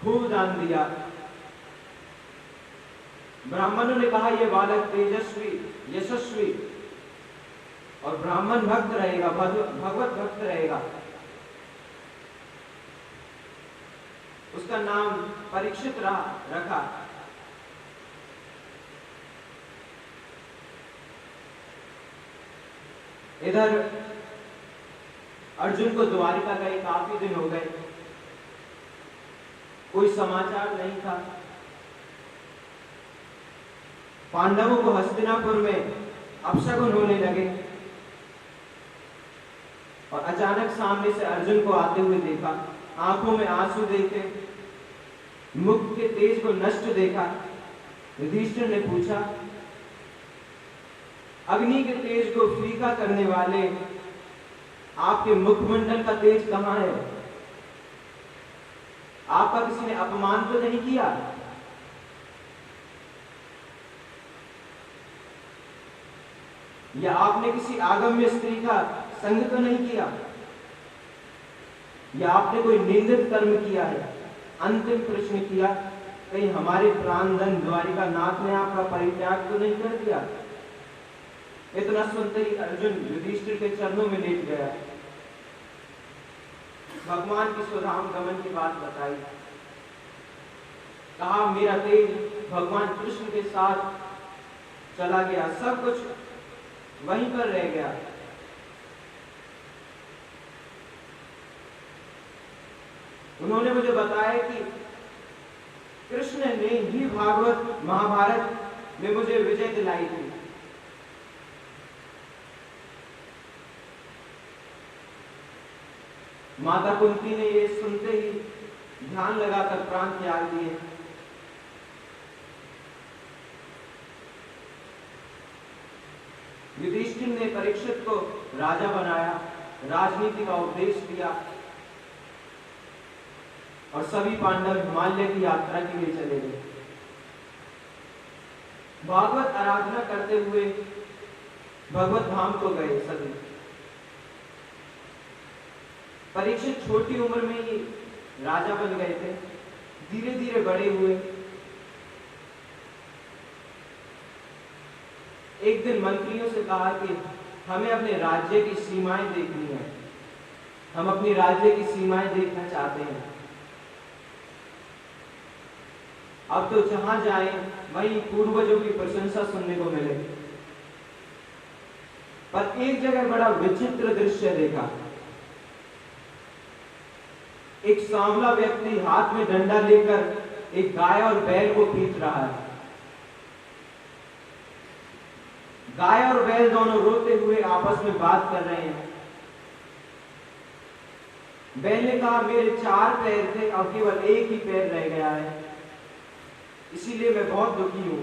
खूब दान दिया। ब्राह्मणों ने कहा यह बालक तेजस्वी, यशस्वी और ब्राह्मण भक्त रहेगा, भगवत भक्त रहेगा। उसका नाम परीक्षित रखा। इधर अर्जुन को द्वारिका गए काफी दिन हो गए, कोई समाचार नहीं था। पांडवों को हस्तिनापुर में अपशगुन होने लगे और अचानक सामने से अर्जुन को आते हुए देखा। आंखों में आंसू देखे, मुख के तेज को नष्ट देखा। युधिष्ठिर ने पूछा, अग्नि के तेज को फीका करने वाले आपके मुखमंडल का तेज कहां है? आपका किसी ने अपमान तो नहीं किया? या आपने किसी आगम्य स्त्री का संग तो नहीं किया? या आपने कोई निंदित कर्म किया है? अंतिम प्रश्न किया, कहीं हमारे प्राणधन द्वारिका नाथ ने आपका परित्याग तो नहीं कर दिया? इतना सुनते ही अर्जुन युधिष्ठिर के चरणों में लेट गया। भगवान की स्वधाम गमन की बात बताई। कहा मेरा तेज भगवान कृष्ण के साथ चला गया, सब कुछ वहीं पर रह गया। उन्होंने मुझे बताया कि कृष्ण ने ही भागवत महाभारत में मुझे विजय दिलाई थी। माता कुंती ने ये सुनते ही ध्यान लगाकर प्राण त्याग दिए। युधिष्ठिर ने परीक्षित को राजा बनाया, राजनीति का उपदेश दिया और सभी पांडव हिमालय की यात्रा के लिए चले गए। भागवत आराधना करते हुए भगवत धाम को गए सभी। परीक्षित छोटी उम्र में ही राजा बन गए थे, धीरे धीरे बड़े हुए। एक दिन मंत्रियों से कहा कि हमें अपने राज्य की सीमाएं देखनी है, हम अपनी राज्य की सीमाएं देखना चाहते हैं। अब तो जहां जाएं वहीं पूर्वजों की प्रशंसा सुनने को मिले। पर एक जगह बड़ा विचित्र दृश्य देखा। एक सांवला व्यक्ति हाथ में डंडा लेकर एक गाय और बैल को पीट रहा है। गाय और बैल दोनों रोते हुए आपस में बात कर रहे हैं। बैल ने कहा मेरे 4 पैर थे, अब केवल एक ही पैर रह गया है, इसीलिए मैं बहुत दुखी हूं।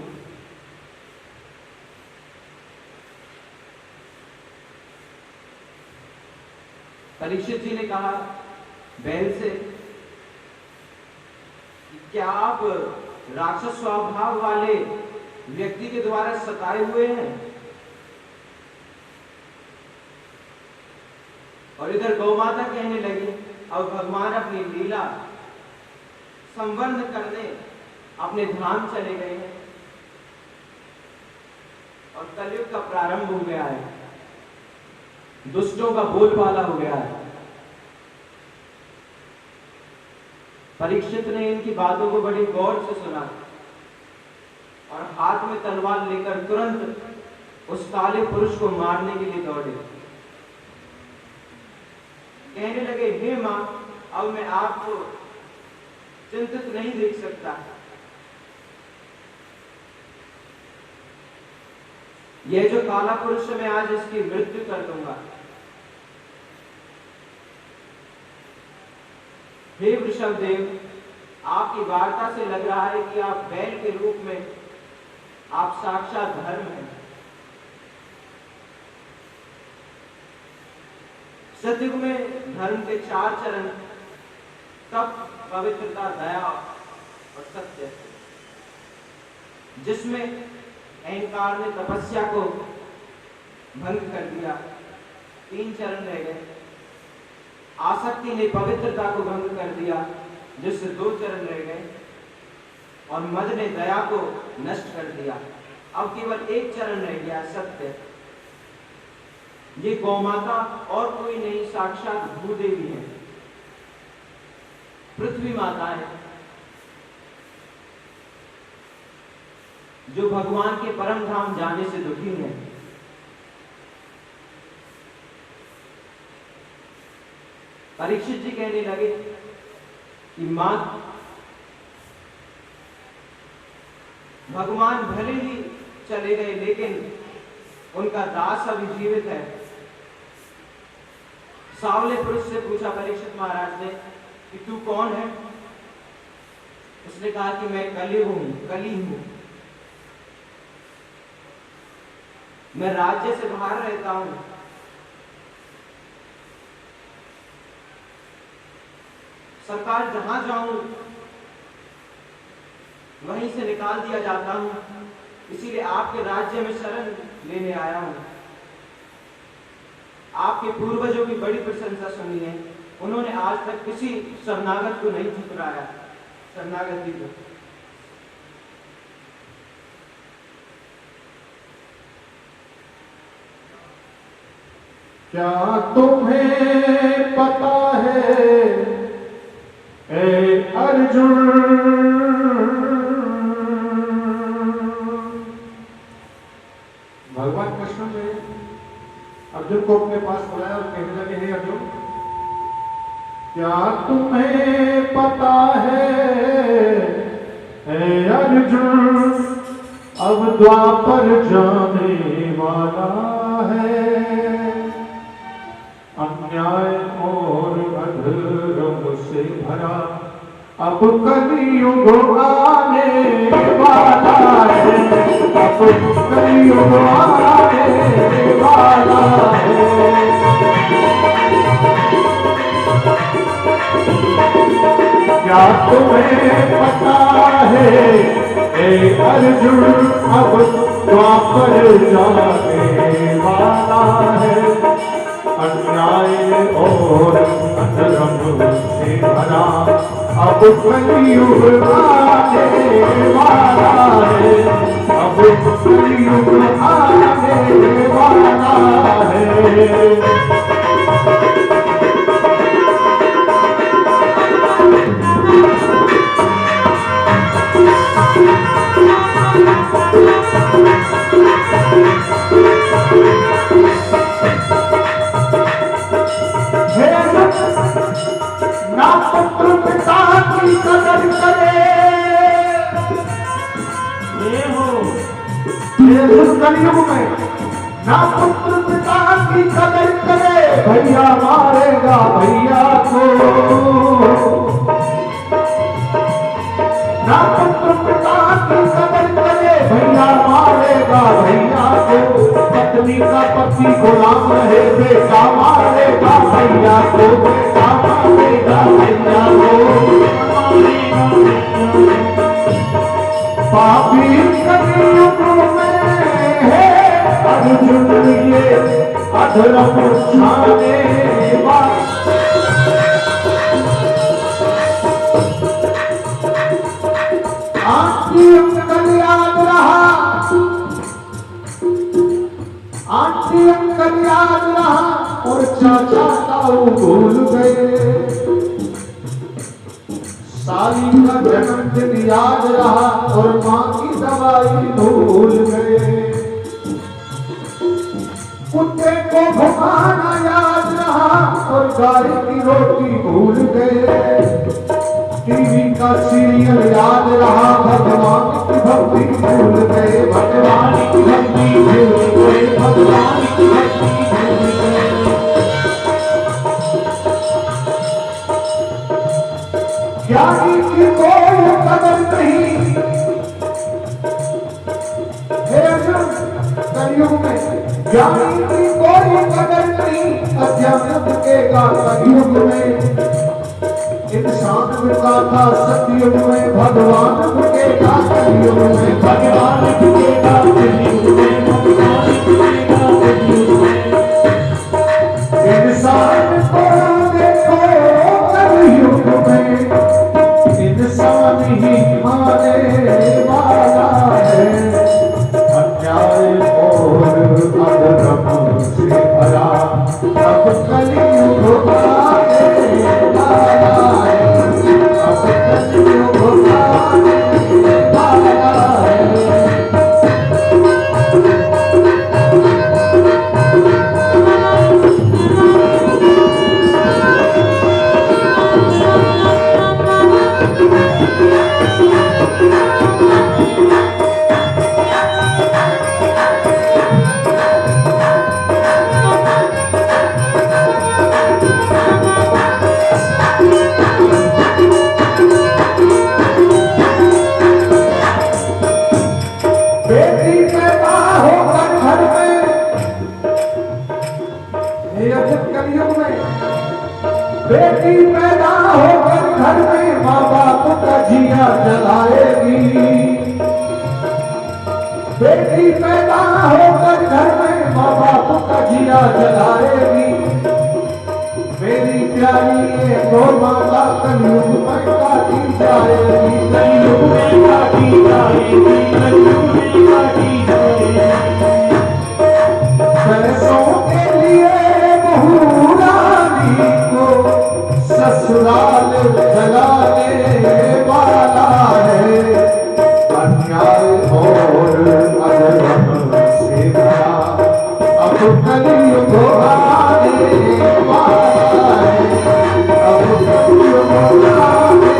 परीक्षित जी ने कहा बैल से, क्या आप राक्षस स्वभाव वाले व्यक्ति के द्वारा सताए हुए हैं? और इधर गौमाता कहने लगी, अब भगवान अपनी लीला संवर्धन करने अपने धाम चले गए हैं और कलयुग का प्रारंभ हो गया है, दुष्टों का बोलबाला हो गया है। परीक्षित ने इनकी बातों को बड़ी गौर से सुना और हाथ में तलवार लेकर तुरंत उस काले पुरुष को मारने के लिए दौड़े। कहने लगे, हे मां, अब मैं आपको चिंतित नहीं देख सकता। यह जो काला पुरुष है, मैं आज इसकी मृत्यु कर दूंगा। हे वृषभदेव, आपकी वार्ता से लग रहा है कि आप बैल के रूप में आप साक्षात धर्म हैं। सतयुग में धर्म के 4 चरण, तप, पवित्रता, दया और सत्य, जिसमें अहंकार ने तपस्या को भंग कर दिया, 3 चरण रह गए। आसक्ति ने पवित्रता को भंग कर दिया, जिससे 2 चरण रह गए, और मद ने दया को नष्ट कर दिया। अब केवल 1 चरण रह गया, सत्य। ये गौमाता और कोई नहीं, साक्षात भूदेवी है, पृथ्वी माता है, जो भगवान के परम धाम जाने से दुखी है। परीक्षित जी कहने लगे कि मां, भगवान भले ही चले गए, लेकिन उनका दास अभी जीवित है। सावले पुरुष से पूछा परीक्षित महाराज ने कि तू कौन है? उसने कहा कि मैं कली हूं, मैं राज्य से बाहर रहता हूं। सरकार, जहां जाऊं वहीं से निकाल दिया जाता हूं, इसीलिए आपके राज्य में शरण लेने आया हूं। आपके पूर्वजों की बड़ी प्रशंसा सुनी है, उन्होंने आज तक किसी शरणागत को नहीं ठुकराया, शरणागति को। क्या तुम्हें पता है ए अर्जुन, भगवान कृष्ण ने अर्जुन को अपने पास बुलाया और कहने लगे, हे अर्जुन, क्या तुम्हें पता है ए अर्जुन, अब द्वापर जाने वाला है, अन्याय और अधर्म से भरा अब कलियुग आने वाला है, अब कलियुग आने वाला है। क्या तुम्हें पता है ए अर्जुन, अब द्वापर जाने वाला है, अन्याय और अधर्म से भरा अब कलियुग आने वाला है, अब कलियुग आने वाला है। ना पुत्र पिता की कदर करे, ये हो कलयुग में, ना पुत्र पिता की कदर करे, भैया मारेगा भैया को, ना पुत्र पिता की कदर करे, भैया मारेगा भैया को, पत्नी का पति गुलाम रहे, बेटा मारेगा भैया को, बेटा मारेगा भैया को, पापी कलयुग में है अर्जुन ये अधर्म छाने वाला। आपकी अंकल याद रहा, आंटी अंकल याद रहा और चाचा ताऊ भूल गए, साली का जन्मदिन याद रहा और माँ की दवाई भूल गए, कुत्ते को घुमाना याद रहा और गाय की रोटी भूल गए, टीवी का सीरियल याद रहा, भगवान की भक्ति भूल गए, भगवान की भक्ति भूल गए, भगवान की भक्ति भूल गए। ज्ञानी की कोई कदर नहीं, हे अर्जुन कलयुग में ज्ञानी की कोई कदर नहीं, अज्ञान के कलयुग में इंसान का था सतयुग में, भगवान रुकेगा कलयुग में, भगवान रुकेगा कलयुग में, भगवान रुकेगा कलयुग में। इंसान को देखो कलयुग में, इंसान ही माने वाला है, अन्याय और अधर्म से भरा अब कलयुग आने वाला है, अब कलयुग आने वाला है। बेटी पैदा होकर घर में, ये अजब कलयुग में बेटी पैदा होकर घर में माँ बाप का जिया जलाएगी, बेटी पैदा होकर घर में माँ बाप का जिया जलाएगी। मेरी प्यारी ये गौ माता कलयुग में काटी जाएगी, कलयुग में काटी जाएगी, कलयुग में काटी जाएगी। पैसों के लिए बहू रानी को ससुराल जलाने वाला है, अन्याय और अधर्म से भरा अब कलयुग आने वाला है, अब कलयुग आने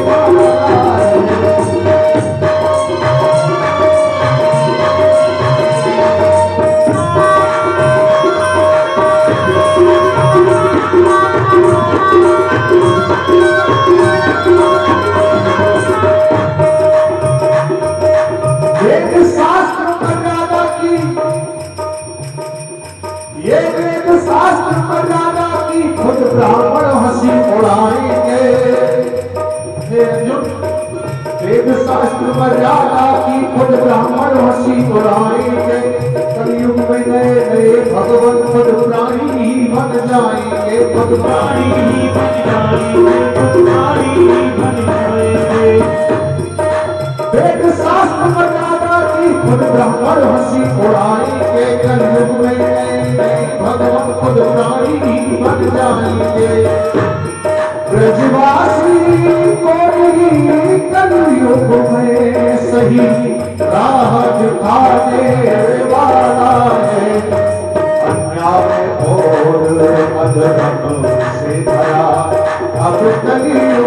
वाला है। वेद शास्त्र मर्यादा की, ये वेद शास्त्र मर्यादा की खुद ब्राह्मण हंसी उड़ाएंगे। हे अर्जुन, वेद शास्त्र मर्यादा की खुद ब्राह्मण हंसी उड़ाएंगे। कलयुग में नए नए भगवान खुद प्राणी ही बन जाएंगे, खुद प्राणी ही बन जाएंगे, खुद प्राणी ही बन जाएंगे। वेद शास्त्र मर्यादा की खुद ब्राह्मण हंसी उड़ाएंगे, कलयुग में नए नए भगवान खुद प्राणी ही बन जाएंगे। ब्रजवासी कोई कलयुग में सही राह दिखाने वाला है, अन्याय और अधर्म से भरा अब कलयुग